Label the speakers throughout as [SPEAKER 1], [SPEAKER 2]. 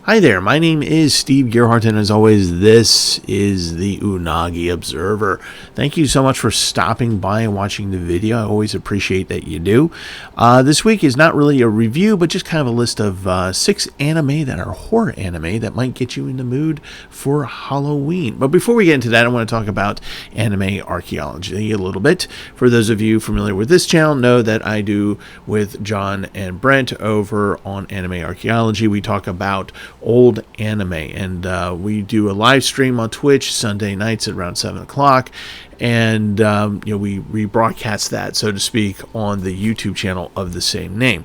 [SPEAKER 1] Hi there, my name is Steve Gerhardt, and as always, this is the Unagi Observer. Thank you so much for stopping by and watching the video. I always appreciate that you do. This week is not really a review, but just kind of a list of 6 anime that are horror anime that might get you in the mood for Halloween. But before we get into that, I want to talk about anime archaeology a little bit. For those of you familiar with this channel, know that I do with John and Brent over on Anime Archaeology. We talk about old anime, and we do a live stream on Twitch Sunday nights at around 7 o'clock, and we rebroadcast that, so to speak, on the YouTube channel of the same name.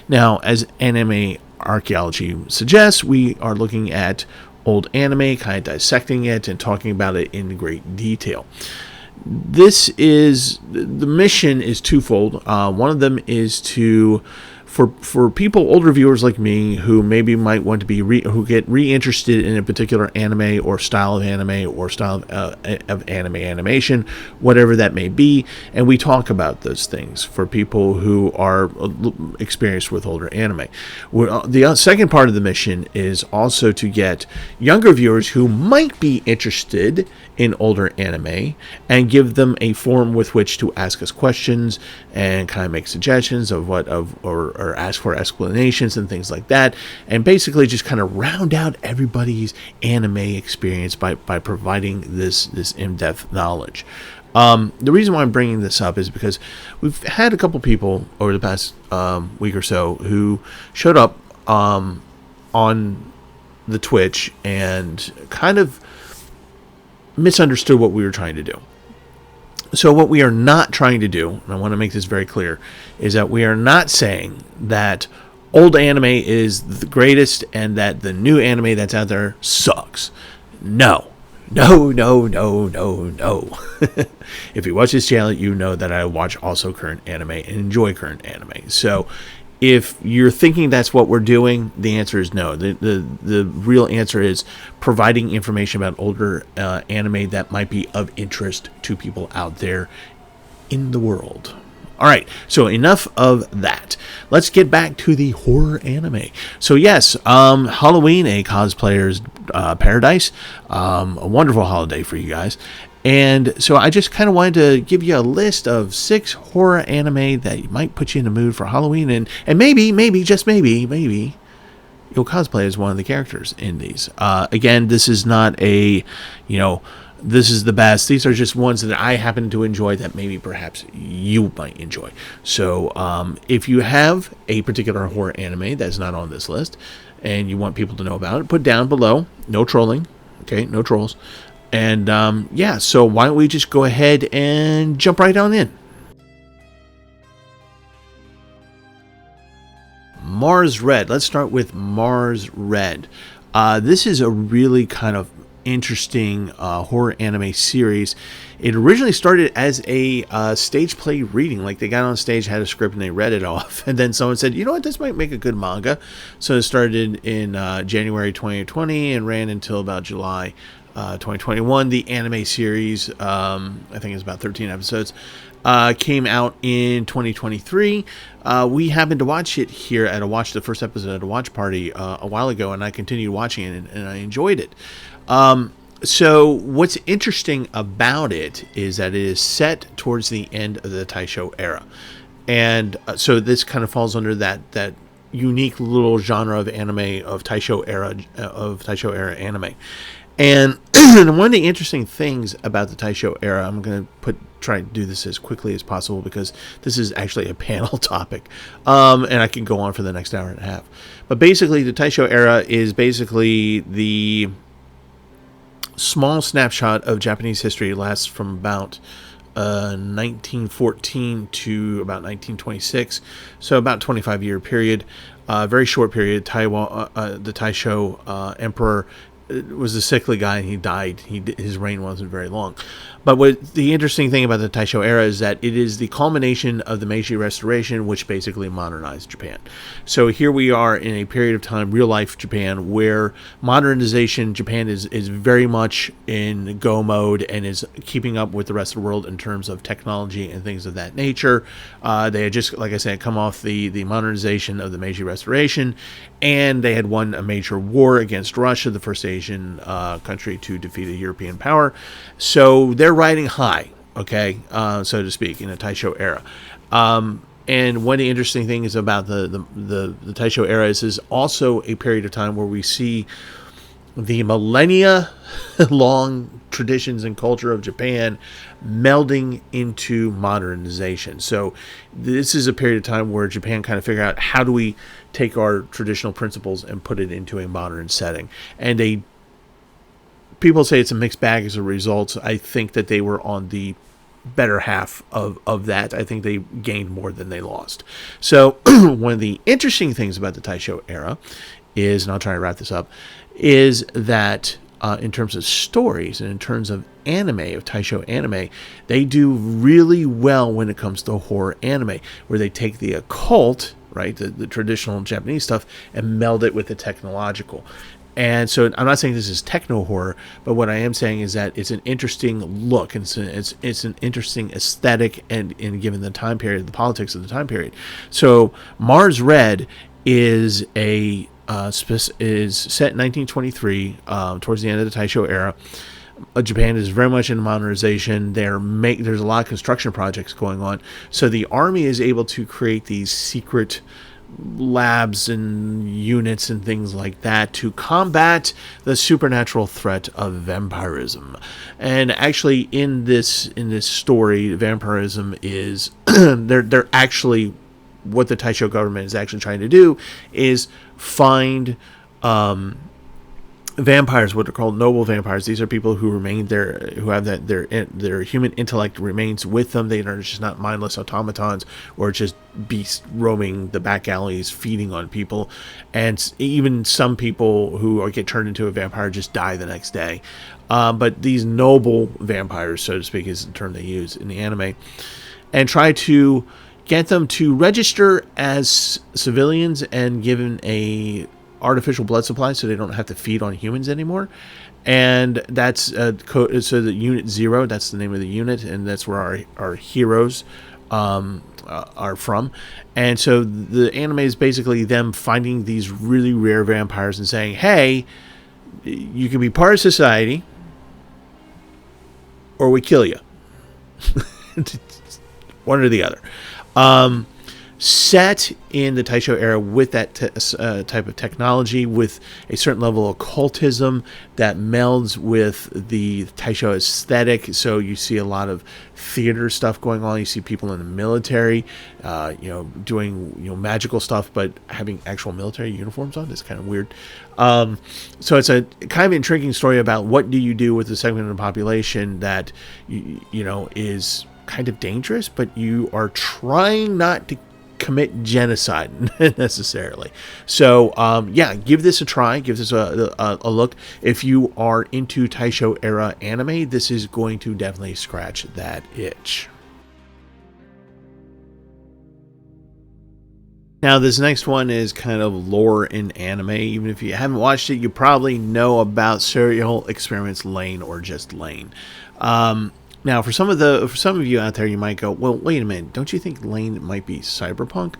[SPEAKER 1] Now, as Anime Archaeology suggests, we are looking at old anime, kind of dissecting it and talking about it in great detail. The mission is twofold. One of them is to For people, older viewers like me, who maybe might want to be who get reinterested in a particular anime or style of anime animation, whatever that may be, and we talk about those things for people who are experienced with older anime. The second part of the mission is also to get younger viewers who might be interested in older anime and give them a forum with which to ask us questions and kind of make suggestions of or ask for explanations and things like that, and basically just kind of round out everybody's anime experience by providing this in-depth knowledge. The reason why I'm bringing this up is because we've had a couple people over the past week or so who showed up on the Twitch and kind of misunderstood what we were trying to do. So what we are not trying to do, and I want to make this very clear, is that we are not saying that old anime is the greatest and that the new anime that's out there sucks. No. If you watch this channel, you know that I watch also current anime and enjoy current anime. So if you're thinking that's what we're doing, the answer is no. The real answer is providing information about older anime that might be of interest to people out there in the world. All right, so enough of that. Let's get back to the horror anime. So yes, Halloween, a cosplayer's paradise. A wonderful holiday for you guys. And so I just kind of wanted to give you a list of 6 horror anime that might put you in the mood for Halloween, and maybe, just maybe, you'll cosplay as one of the characters in these. Again, this is not a, this is the best. These are just ones that I happen to enjoy that maybe perhaps you might enjoy. So if you have a particular horror anime that's not on this list and you want people to know about it, put down below. No trolling. Okay, no trolls. And so why don't we just go ahead and jump right on in. Mars Red. Let's start with Mars Red. This is a really kind of interesting horror anime series. It originally started as a stage play reading. Like, they got on stage, had a script, and they read it off. And then someone said, you know what, this might make a good manga. So it started in January 2020 and ran until about July 2021. The anime series, I think it's about 13 episodes, came out in 2023. We happened to watch it here at the first episode at a watch party a while ago, and I continued watching it, and I enjoyed it. So what's interesting about it is that it is set towards the end of the Taisho era, and so this kind of falls under that unique little genre of anime of Taisho era anime. And one of the interesting things about the Taisho era, I'm going to try to do this as quickly as possible because this is actually a panel topic, and I can go on for the next hour and a half. But basically, the Taisho era is basically the small snapshot of Japanese history. It lasts from about 1914 to about 1926, so about 25-year period. Very short period. The Taisho emperor was a sickly guy and he died. His reign wasn't very long. But what the interesting thing about the Taisho era is that it is the culmination of the Meiji Restoration, which basically modernized Japan. So here we are in a period of time, real life Japan, where modernization, Japan is very much in go mode and is keeping up with the rest of the world in terms of technology and things of that nature. They had just, like I said, come off the modernization of the Meiji Restoration, and they had won a major war against Russia, the first Asian country to defeat a European power. So they're riding high, okay, so to speak, in the Taisho era. And one of the interesting things about the Taisho era is also a period of time where we see the millennia long traditions and culture of Japan melding into modernization. So this is a period of time where Japan kind of figured out, how do we take our traditional principles and put it into a modern setting? And people say it's a mixed bag as a result. I think that they were on the better half of that. I think they gained more than they lost. So one of the interesting things about the Taisho era is, and I'll try to wrap this up, is that in terms of stories and in terms of anime, of Taisho anime, they do really well when it comes to horror anime, where they take the occult, right, the traditional Japanese stuff, and meld it with the technological. And so I'm not saying this is techno horror, but what I am saying is that it's an interesting look, and it's an interesting aesthetic, and given the time period, the politics of the time period. So Mars Red is set in 1923, towards the end of the Taisho era. Japan is very much in modernization. There's a lot of construction projects going on. So the army is able to create these secret labs and units and things like that to combat the supernatural threat of vampirism. And actually, in this story, vampirism is they're actually, what the Taisho government is actually trying to do is find vampires, what are called noble vampires. These are people who remain there, who have their human intellect remains with them. They are just not mindless automatons or just beasts roaming the back alleys feeding on people. And even some people who get turned into a vampire just die the next day. But these noble vampires, so to speak, is the term they use in the anime, and try to get them to register as civilians and given a artificial blood supply so they don't have to feed on humans anymore. And that's so the Unit 0, that's the name of the unit, and that's where our heroes are from. And so the anime is basically them finding these really rare vampires and saying, hey, you can be part of society or we kill you. One or the other. Set in the Taisho era with that type of technology, with a certain level of occultism that melds with the Taisho aesthetic. So you see a lot of theater stuff going on. You see people in the military, doing magical stuff, but having actual military uniforms on. It's kind of weird. So it's a kind of intriguing story about what do you do with the segment of the population that is kind of dangerous, but you are trying not to commit genocide necessarily. So give this a try, give this a look. If you are into Taisho era anime, this is going to definitely scratch that itch. Now this next one is kind of lore in anime. Even if you haven't watched it, you probably know about Serial Experiments Lain, or just Lain. Now, for some of you out there, you might go, well, wait a minute, don't you think Lain might be cyberpunk?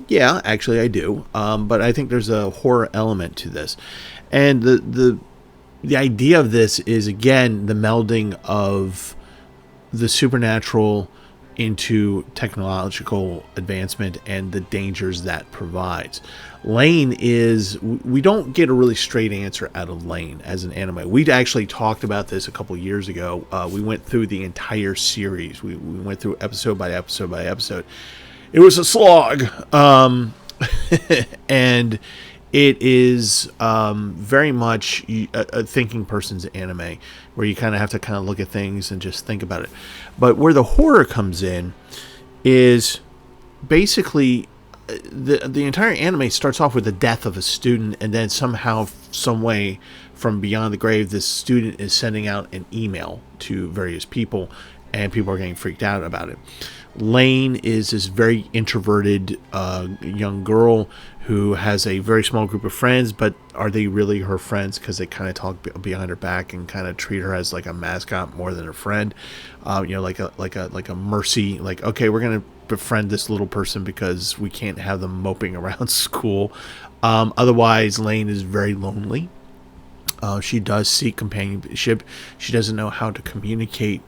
[SPEAKER 1] Yeah, actually I do. But I think there's a horror element to this. And the idea of this is, again, the melding of the supernatural into technological advancement and the dangers that provides. Lain is, we don't get a really straight answer out of Lain as an anime. We'd actually talked about this a couple years ago. We went through the entire series. We went through episode by episode by episode. It was a slog. And it is very much a thinking person's anime, where you kind of have to look at things and just think about it. But where the horror comes in is basically the entire anime starts off with the death of a student, and then somehow, some way, from beyond the grave, this student is sending out an email to various people, and people are getting freaked out about it. Lain is this very introverted young girl who has a very small group of friends, but are they really her friends? Because they kind of talk behind her back and kind of treat her as like a mascot more than a friend. Like a mercy. Like, okay, we're gonna befriend this little person because we can't have them moping around school. Otherwise, Lain is very lonely. She does seek companionship. She doesn't know how to communicate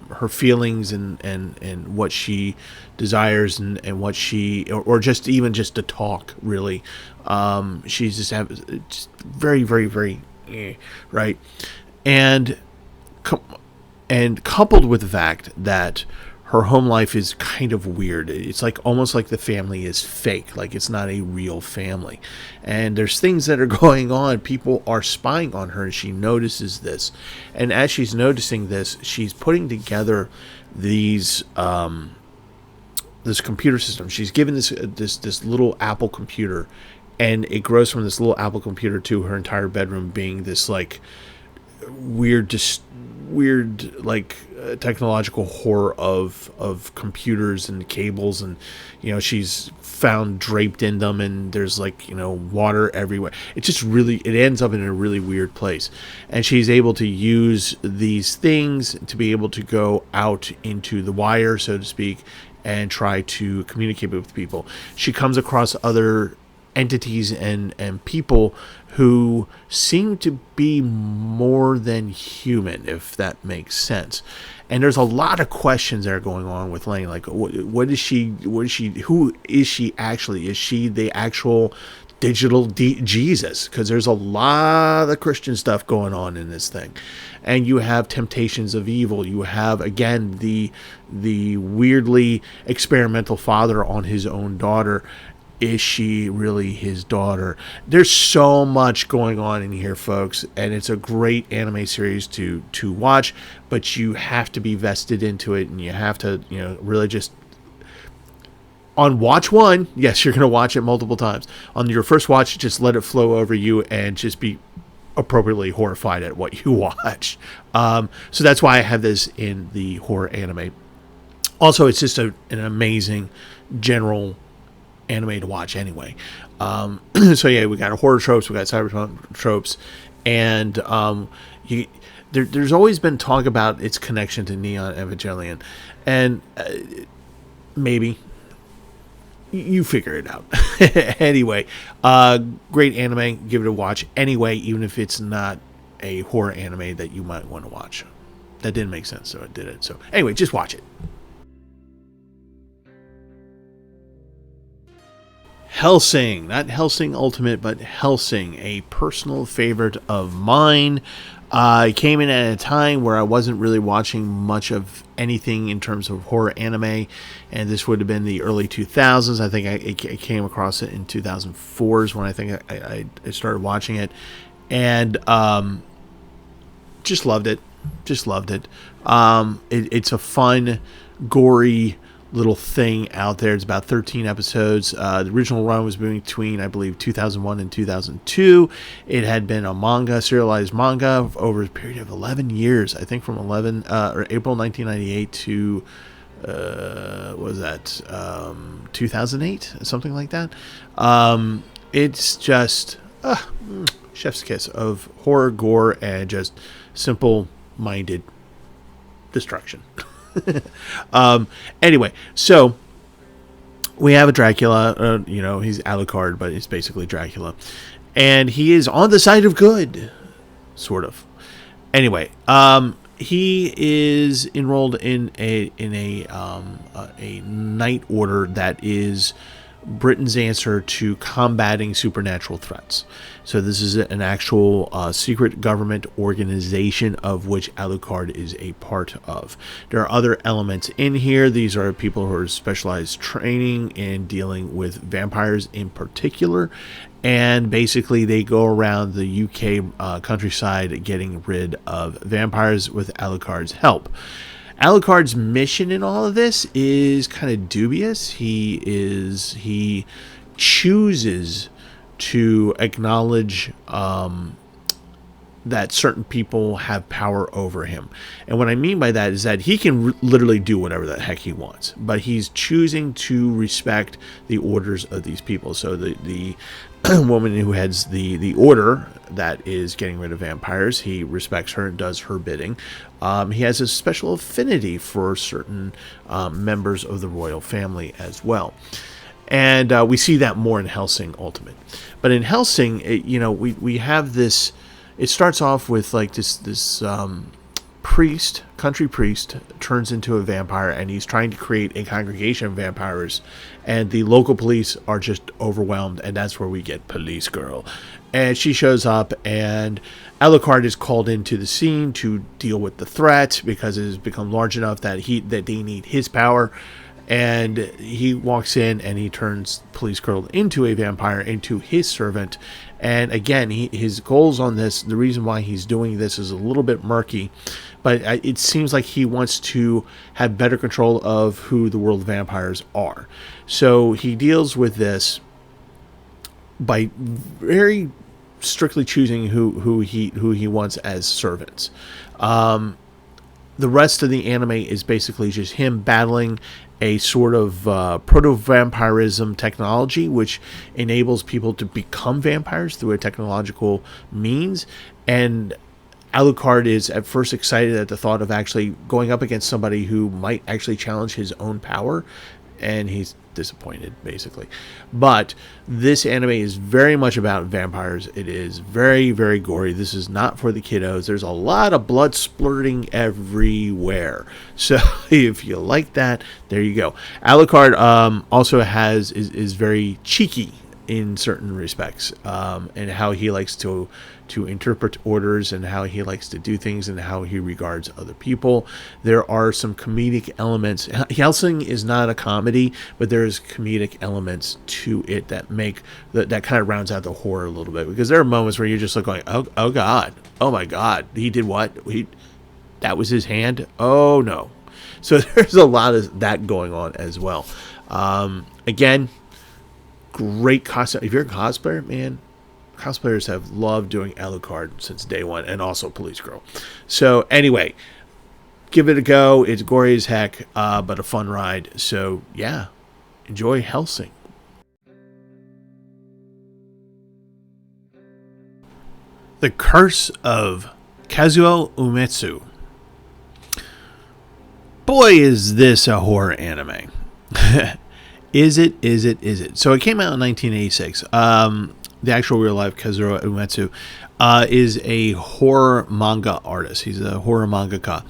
[SPEAKER 1] her feelings and what she desires and what she or just to talk, really. She's just very, very, very right, and coupled with the fact that her home life is kind of weird. It's like almost like the family is fake, like it's not a real family. And there's things that are going on. People are spying on her, and she notices this. And as she's noticing this, she's putting together these this computer system. She's given this little Apple computer, and it grows from this little Apple computer to her entire bedroom being this like weird like technological horror of computers and cables, and she's found draped in them, and there's like water everywhere. It's just really, it ends up in a really weird place, and she's able to use these things to be able to go out into the wire, so to speak, and try to communicate with people. She comes across other entities and people who seem to be more than human, if that makes sense. And there's a lot of questions that are going on with Lain, like what is she, who is she actually? Is she the actual digital Jesus? Because there's a lot of Christian stuff going on in this thing. And you have temptations of evil. You have, again, the weirdly experimental father on his own daughter. Is she really his daughter? There's so much going on in here, folks, and it's a great anime series to watch, but you have to be vested into it, and you have to, really just, on watch one, yes, you're going to watch it multiple times. On your first watch, just let it flow over you and just be appropriately horrified at what you watch. So that's why I have this in the horror anime. Also, it's just an amazing general anime to watch anyway. So yeah, we got horror tropes, we got cyberpunk tropes, and there's always been talk about its connection to Neon Evangelion, and maybe you figure it out. Anyway, great anime. Give it a watch anyway, even if it's not a horror anime that you might want to watch. That didn't make sense, so I did it. So anyway, just watch it. Hellsing, not Hellsing Ultimate, but Hellsing, a personal favorite of mine. I came in at a time where I wasn't really watching much of anything in terms of horror anime, and this would have been the early 2000s. I think I came across it in 2004 is when I think I started watching it, and just loved it. Just loved it. It's a fun, gory little thing out there. It's about 13 episodes. The original run was between, I believe, 2001 and 2002. It had been a manga, serialized manga, over a period of 11 years. I think from April 1998 to what was that? 2008, something like that. It's just chef's kiss of horror, gore, and just simple-minded destruction. Anyway, so we have a Dracula. He's Alucard, but he's basically Dracula, and he is on the side of good, sort of. Anyway, he is enrolled in a night order that is Britain's answer to combating supernatural threats. So this is an actual secret government organization of which Alucard is a part of. There are other elements in here. These are people who are specialized training in dealing with vampires in particular. And basically they go around the UK countryside getting rid of vampires with Alucard's help. Alucard's mission in all of this is kind of dubious. He chooses to acknowledge that certain people have power over him. And what I mean by that is that he can literally do whatever the heck he wants, but he's choosing to respect the orders of these people. So the woman who heads the order that is getting rid of vampires, he respects her and does her bidding. He has a special affinity for certain members of the royal family as well. And we see that more in Hellsing Ultimate. But in Hellsing, we have this. It starts off with like this country priest turns into a vampire, and he's trying to create a congregation of vampires, and the local police are just overwhelmed, and that's where we get Police Girl. And she shows up, and Alucard is called into the scene to deal with the threat because it has become large enough that they need his power. And he walks in and he turns Police Girl into a vampire, into his servant. And again, his goals on this, the reason why he's doing this is a little bit murky, but it seems like he wants to have better control of who the world vampires are. So he deals with this by very strictly choosing who he wants as servants. The rest of the anime is basically just him battling a sort of proto-vampirism technology, which enables people to become vampires through a technological means. And Alucard is at first excited at the thought of actually going up against somebody who might actually challenge his own power, and he's disappointed, basically. But this anime is very much about vampires. It is very, very gory. This is not for the kiddos. There's a lot of blood splurting everywhere. So if you like that, there you go. Alucard also is very cheeky in certain respects, and how he likes to interpret orders, and how he likes to do things, and how he regards other people. There are some comedic elements. Hellsing is not a comedy, but there's comedic elements to it that kind of rounds out the horror a little bit, because there are moments where you're just like going, oh God, oh my God, he did what? That was his hand? Oh no. So there's a lot of that going on as well. Again, great costume. If you're a cosplayer, man, cosplayers have loved doing Alucard since day one, and also Police Girl. So anyway, give it a go. It's gory as heck, but a fun ride. So yeah, enjoy Hellsing. The Curse of Kazuo Umetsu. Boy, is this a horror anime. Is it? So it came out in 1986. The actual real life Kazuo Umetsu is a horror manga artist. He's a horror mangaka,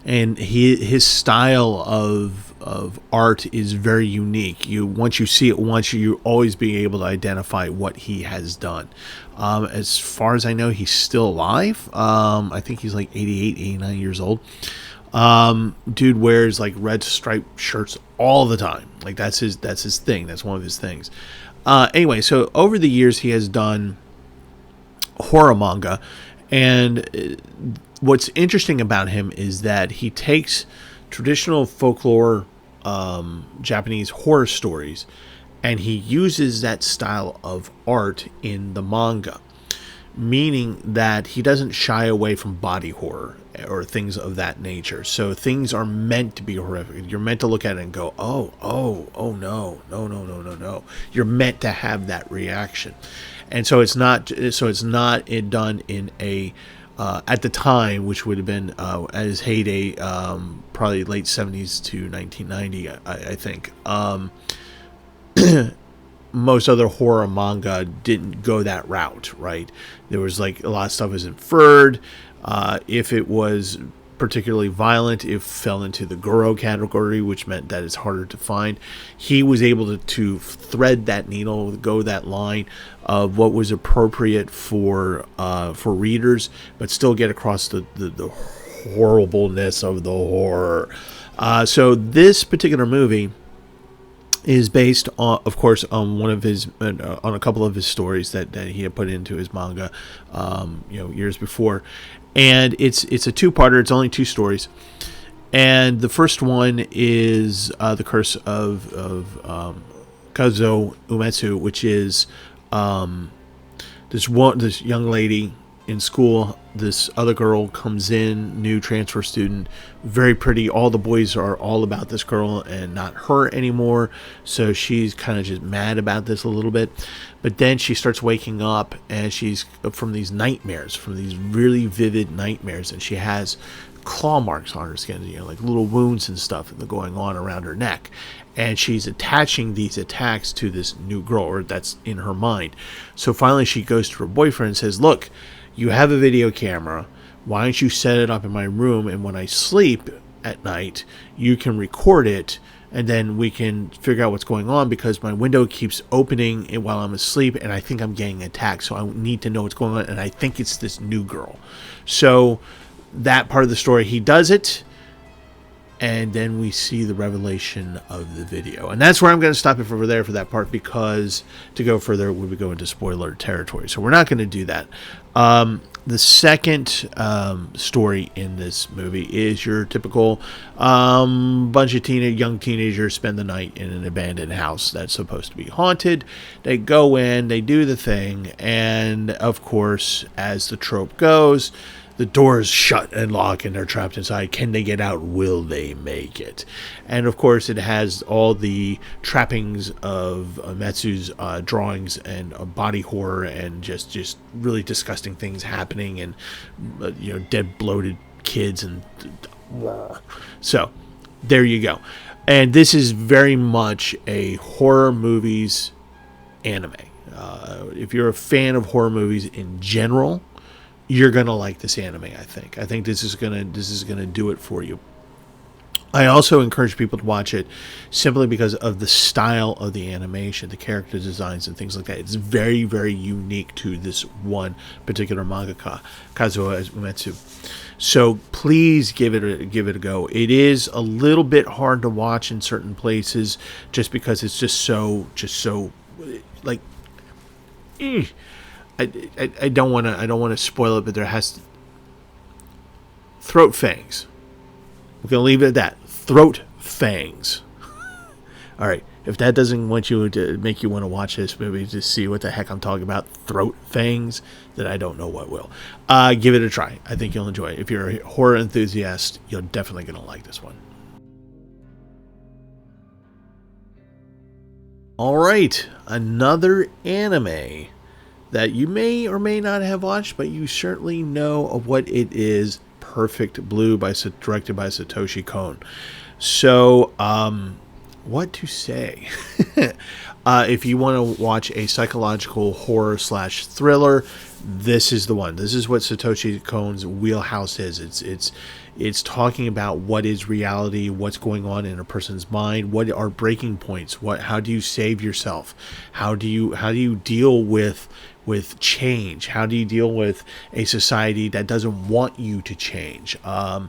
[SPEAKER 1] and his style of art is very unique. Once you see it once, you always be able to identify what he has done. As far as I know, he's still alive. I think he's like 88, 89 years old. Dude wears like red striped shirts all the time. Like that's his thing. That's one of his things. Anyway, so over the years he has done horror manga, and what's interesting about him is that he takes traditional folklore Japanese horror stories, and he uses that style of art in the manga, meaning that he doesn't shy away from body horror or things of that nature. So things are meant to be horrific. You're meant to look at it and go, oh no. You're meant to have that reaction. And so it's not done in a at the time, which would have been at his heyday, probably late 70s to 1990, I think. Most other horror manga didn't go that route, right? There was like a lot of stuff was inferred. If it was particularly violent, it fell into the Goro category, which meant that it's harder to find. He was able to thread that needle, go that line of what was appropriate for readers, but still get across the horribleness of the horror. So this particular movie is based on, of course, on one of his, on a couple of his stories that he had put into his manga, years before, and it's a two-parter. It's only two stories, And the first one is the curse of Kazuo Umetsu, which is this young lady in school. This other girl comes in, new transfer student, very pretty. All the boys are all about this girl and not her anymore. So she's kind of just mad about this a little bit. But then she starts waking up, and she's from these nightmares, from these really vivid nightmares, and she has claw marks on her skin, like little wounds and stuff going on around her neck. And she's attaching these attacks to this new girl, or that's in her mind. So finally she goes to her boyfriend and says, look, you have a video camera. Why don't you set it up in my room, and when I sleep at night, you can record it, and then we can figure out what's going on, because my window keeps opening while I'm asleep, and I think I'm getting attacked, so I need to know what's going on, and I think it's this new girl. So that part of the story, he does it, and then we see the revelation of the video. And that's where I'm going to stop it over there for that part, because to go further we would go into spoiler territory. So we're not going to do that. The second story in this movie is your typical bunch of young teenagers spend the night in an abandoned house that's supposed to be haunted. They go in, they do the thing, and of course, as the trope goes, the doors shut and lock and they're trapped inside. Can they get out? Will they make it? And of course, it has all the trappings of Umetsu's drawings and body horror and just really disgusting things happening, and dead bloated kids, and so there you go. And this is very much a horror movies anime. If you're a fan of horror movies in general, you're gonna like this anime. I think this is gonna do it for you. I also encourage people to watch it simply because of the style of the animation, the character designs, and things like that. It's very, very unique to this one particular mangaka, Kazuo Umetsu. So please give it a go. It is a little bit hard to watch in certain places, just because it's just so like. I don't want to spoil it, but there has throat fangs. We're gonna leave it at that. Throat fangs. All right. If that doesn't make you want to watch this movie to see what the heck I'm talking about, throat fangs, then I don't know what will. Give it a try. I think you'll enjoy it. If you're a horror enthusiast, you're definitely gonna like this one. All right, another anime that you may or may not have watched, but you certainly know of what it is. Perfect Blue, directed by Satoshi Kon. So, what to say? If you want to watch a psychological horror / thriller, this is the one. This is what Satoshi Kon's wheelhouse is. It's talking about what is reality, what's going on in a person's mind, what are breaking points, how do you save yourself, how do you deal with change, how do you deal with a society that doesn't want you to change. A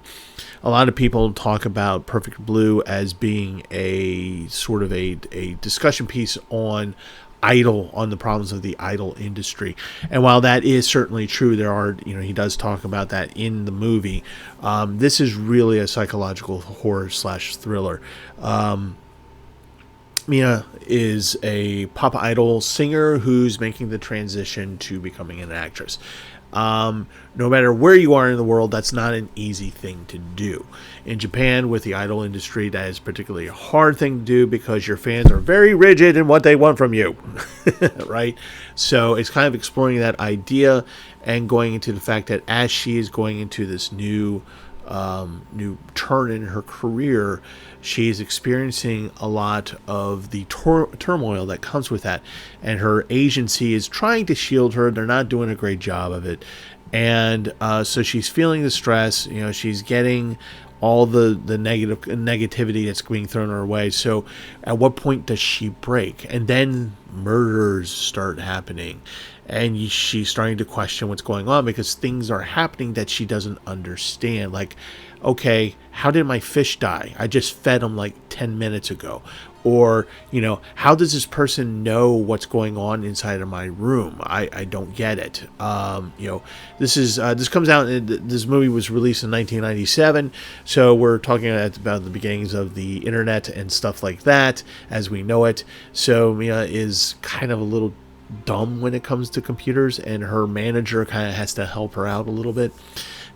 [SPEAKER 1] lot of people talk about Perfect Blue as being a sort of a discussion piece on the problems of the idol industry. And while that is certainly true, there are, he does talk about that in the movie. This is really a psychological horror / thriller. Mia is a pop idol singer who's making the transition to becoming an actress. No matter where you are in the world, that's not an easy thing to do. In Japan, with the idol industry, that is particularly a hard thing to do because your fans are very rigid in what they want from you, right? So it's kind of exploring that idea and going into the fact that as she is going into this new turn in her career, she is experiencing a lot of the turmoil that comes with that, and her agency is trying to shield her. They're not doing a great job of it, and so she's feeling the stress. She's getting all the negativity that's being thrown her way. So at what point does she break? And then murders start happening, and she's starting to question what's going on because things are happening that she doesn't understand. Like, okay, how did my fish die? I just fed him like 10 minutes ago. or, how does this person know what's going on inside of my room? I don't get it. This comes out, this movie was released in 1997, so we're talking about the beginnings of the internet and stuff like that as we know it. So Mia is kind of a little dumb when it comes to computers, and her manager kind of has to help her out a little bit.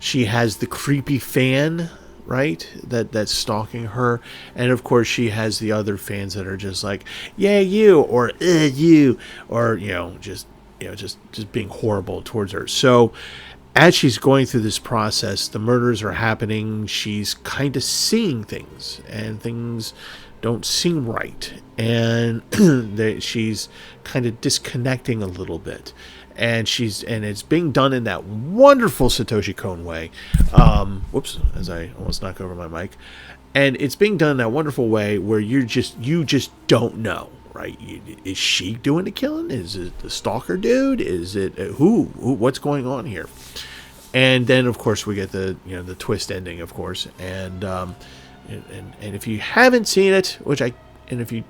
[SPEAKER 1] She has the creepy fan, right, that's stalking her, and of course she has the other fans that are just like, yeah, you, or you, or just being horrible towards her. So as she's going through this process, the murders are happening, she's kind of seeing things, and things don't seem right, and she's kind of disconnecting a little bit, and it's being done in that wonderful Satoshi Kon way. Whoops, as I almost knock over my mic. And it's being done in that wonderful way where you just don't know, right? Is she doing the killing? Is it the stalker dude? Is it who? What's going on here? And then of course we get the twist ending, of course. And if you haven't seen it, if you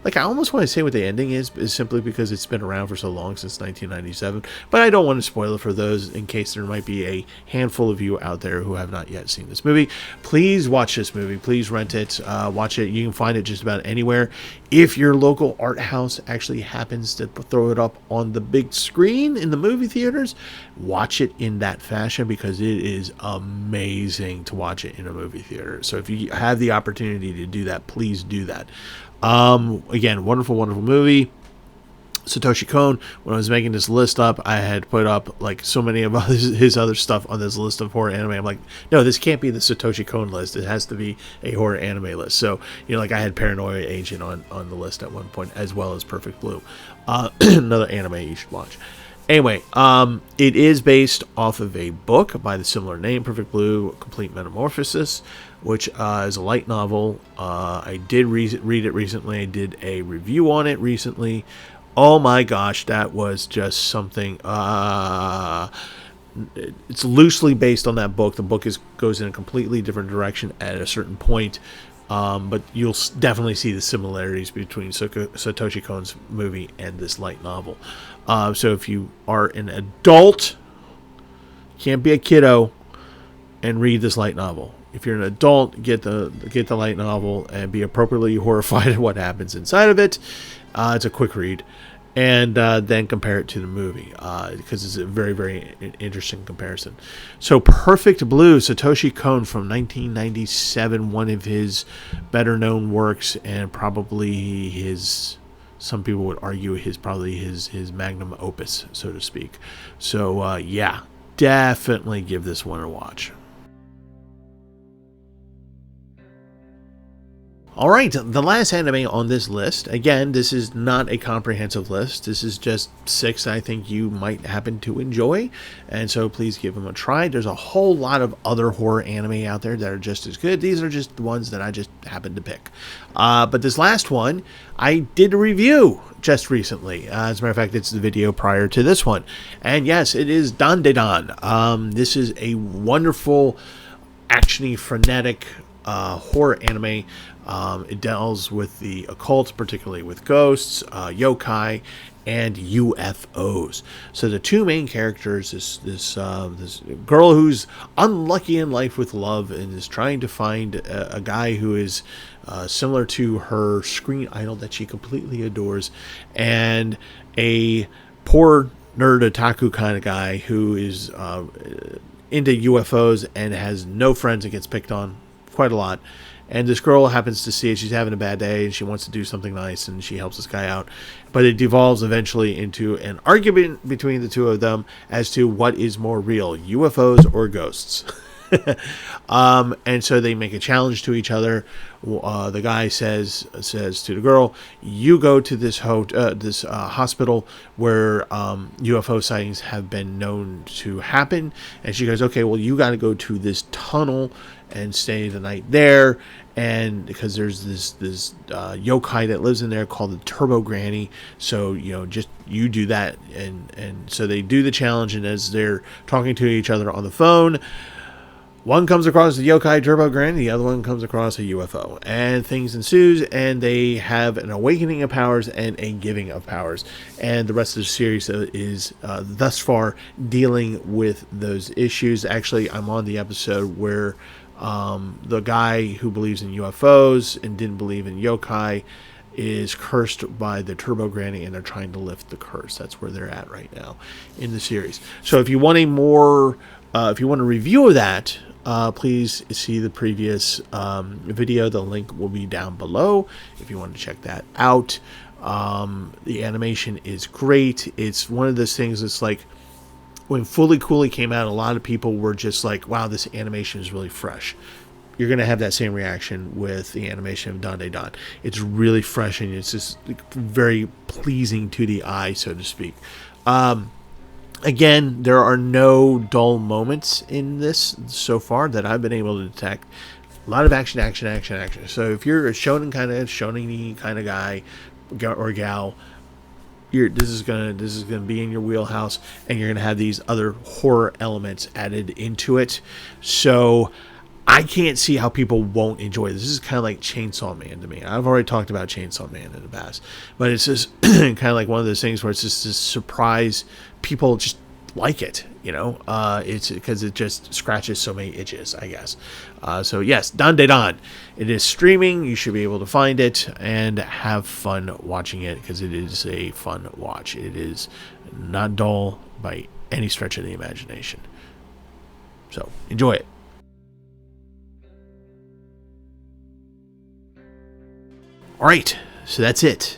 [SPEAKER 1] I almost want to say what the ending is simply because it's been around for so long, since 1997. But I don't want to spoil it for those, in case there might be a handful of you out there who have not yet seen this movie. Please watch this movie. Please rent it. Watch it. You can find it just about anywhere. If your local art house actually happens to throw it up on the big screen in the movie theaters, watch it in that fashion, because it is amazing to watch it in a movie theater. So if you have the opportunity to do that, please do that. Again, wonderful movie. Satoshi Kon, when I was making this list up, I had put up so many of his other stuff on this list of horror anime. I'm like, no, this can't be the Satoshi Kon list. It has to be a horror anime list. So, I had Paranoia Agent on the list at one point, as well as Perfect Blue. Another anime you should watch. Anyway, it is based off of a book by the similar name, Perfect Blue, Complete Metamorphosis, which is a light novel. I did read it recently. I did a review on it recently. Oh my gosh, that was just something. It's loosely based on that book. The book goes in a completely different direction at a certain point. But you'll definitely see the similarities between Satoshi Kon's movie and this light novel. So if you are an adult, can't be a kiddo, and read this light novel. If you're an adult, get the light novel and be appropriately horrified at what happens inside of it. It's a quick read. And then compare it to the movie, because it's a very, very interesting comparison. So Perfect Blue, Satoshi Kon from 1997, one of his better-known works, and probably some people would argue his magnum opus, so to speak. So, yeah, definitely give this one a watch. Alright, the last anime on this list, again, this is not a comprehensive list, this is just 6 I think you might happen to enjoy, and so please give them a try. There's a whole lot of other horror anime out there that are just as good. These are just the ones that I just happened to pick. But this last one, I did a review just recently. As a matter of fact, it's the video prior to this one. And yes, it is Dandadan. This is a wonderful, actiony, frenetic horror anime. It deals with the occult, particularly with ghosts, yokai, and UFOs. So the two main characters, this girl who's unlucky in life with love and is trying to find a guy who is similar to her screen idol that she completely adores, and a poor nerd otaku kind of guy who is into UFOs and has no friends and gets picked on quite a lot. And this girl happens to see it. She's having a bad day and she wants to do something nice, and she helps this guy out. But it devolves eventually into an argument between the two of them as to what is more real, UFOs or ghosts. And so they make a challenge to each other. The guy says to the girl, "You go to this hospital where UFO sightings have been known to happen." And she goes, "Okay, well, you got to go to this tunnel and stay the night there." And because there's this yokai that lives in there called the Turbo Granny, so just you do that. And so they do the challenge, and as they're talking to each other on the phone, One comes across a yokai turbo grand, the other one comes across a UFO, and things ensues, and they have an awakening of powers and a giving of powers, and the rest of the series is thus far dealing with those issues. Actually, I'm on the episode where the guy who believes in UFOs and didn't believe in yokai is cursed by the Turbo Granny, and they're trying to lift the curse. That's where they're at right now in the series. So if you want a more, if you want a review of that, please see the previous video. The link will be down below if you want to check that out. The animation is great. It's one of those things that's like, when Fully Cooley came out, a lot of people were just like, wow, this animation is really fresh. You're going to have that same reaction with the animation of Dandadan. It's really fresh, and it's just very pleasing to the eye, so to speak. Again, there are no dull moments in this so far that I've been able to detect. A lot of action, action, action, action. So if you're a shonen kind of guy or gal, this is gonna be in your wheelhouse, and you're gonna have these other horror elements added into it. So I can't see how people won't enjoy this. This is kind of like Chainsaw Man to me. I've already talked about Chainsaw Man in the past, but it's just kind of like one of those things where it's just this surprise. People just like it, you know. It's because it just scratches so many itches, I guess. So yes, Dandadan. It is streaming. You should be able to find it and have fun watching it, because it is a fun watch. It is not dull by any stretch of the imagination. So enjoy it. Alright, so that's it.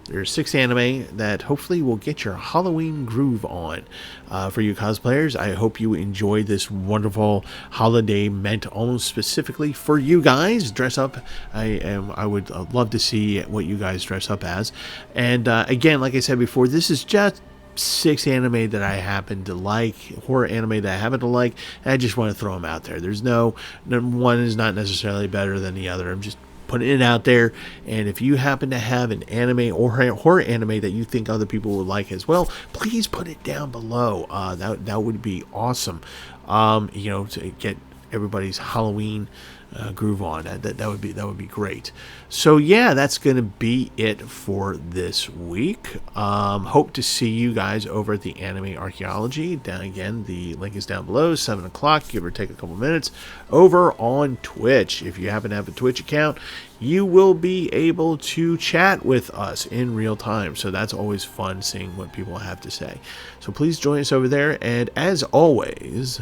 [SPEAKER 1] There's 6 anime that hopefully will get your Halloween groove on. For you cosplayers, I hope you enjoy this wonderful holiday meant almost specifically for you guys. Dress up. I would love to see what you guys dress up as. And again, like I said before, this is just 6 anime that I happen to like, horror anime that I happen to like, and I just want to throw them out there. There's no one is not necessarily better than the other. I'm just putting it out there, and if you happen to have an anime or horror anime that you think other people would like as well, please put it down below. That would be awesome. You know, to get everybody's Halloween groove on. That would be great. So yeah, that's gonna be it for this week. Hope to see you guys over at the Anime Archaeology. Down again, the link is down below. 7 o'clock, give or take a couple minutes, over on Twitch. If you happen to have a Twitch account, you will be able to chat with us in real time. So that's always fun, seeing what people have to say. So please join us over there. And as always,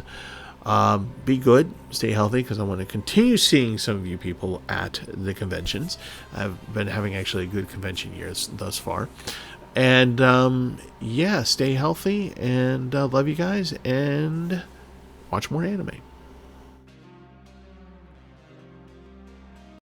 [SPEAKER 1] be good, stay healthy, because I want to continue seeing some of you people at the conventions. I've been having actually a good convention year thus far. And yeah, stay healthy, and love you guys, and watch more anime.